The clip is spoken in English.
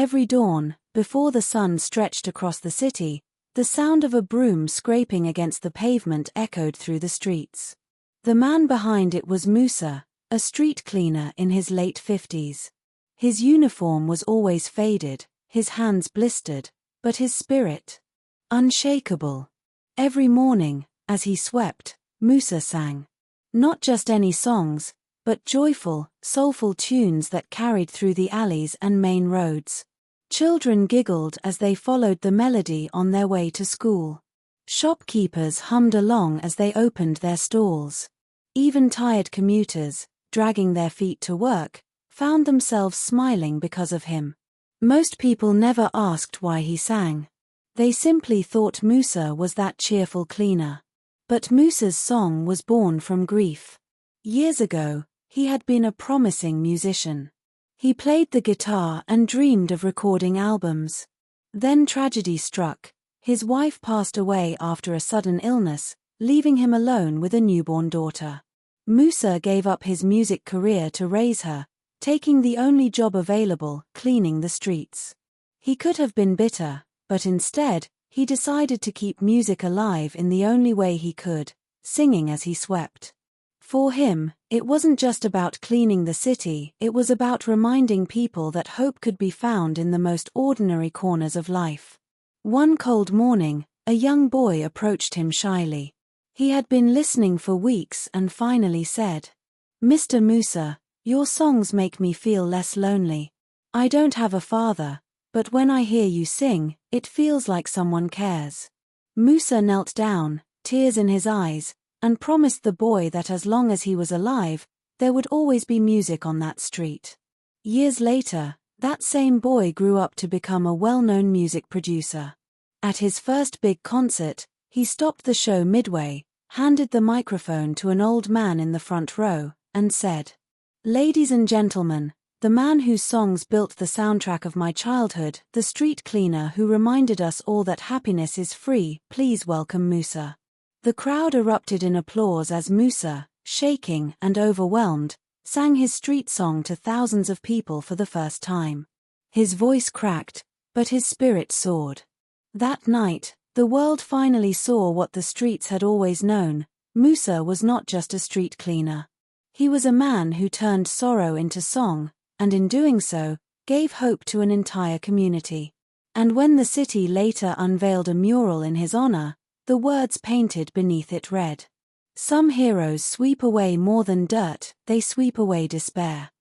Every dawn, before the sun stretched across the city, the sound of a broom scraping against the pavement echoed through the streets. The man behind it was Musa, a street cleaner in his late 50s. His uniform was always faded, his hands blistered, but his spirit unshakable. Every morning, as he swept, Musa sang. Not just any songs, but joyful, soulful tunes that carried through the alleys and main roads. Children giggled as they followed the melody on their way to school. Shopkeepers hummed along as they opened their stalls. Even tired commuters, dragging their feet to work, found themselves smiling because of him. Most people never asked why he sang. They simply thought Musa was that cheerful cleaner. But Musa's song was born from grief. Years ago, he had been a promising musician. He played the guitar and dreamed of recording albums. Then tragedy struck. His wife passed away after a sudden illness, leaving him alone with a newborn daughter. Musa gave up his music career to raise her, taking the only job available, cleaning the streets. He could have been bitter, but instead, he decided to keep music alive in the only way he could, singing as he swept. For him, it wasn't just about cleaning the city, it was about reminding people that hope could be found in the most ordinary corners of life. One cold morning, a young boy approached him shyly. He had been listening for weeks and finally said, "Mr. Musa, your songs make me feel less lonely. I don't have a father, but when I hear you sing, it feels like someone cares." Musa knelt down, tears in his eyes, and promised the boy that as long as he was alive, there would always be music on that street. Years later, that same boy grew up to become a well-known music producer. At his first big concert, he stopped the show midway, handed the microphone to an old man in the front row, and said, "Ladies and gentlemen, the man whose songs built the soundtrack of my childhood, the street cleaner who reminded us all that happiness is free, please welcome Musa." The crowd erupted in applause as Musa, shaking and overwhelmed, sang his street song to thousands of people for the first time. His voice cracked, but his spirit soared. That night, the world finally saw what the streets had always known. Musa was not just a street cleaner. He was a man who turned sorrow into song, and in doing so, gave hope to an entire community. And when the city later unveiled a mural in his honor, the words painted beneath it read, "Some heroes sweep away more than dirt, they sweep away despair."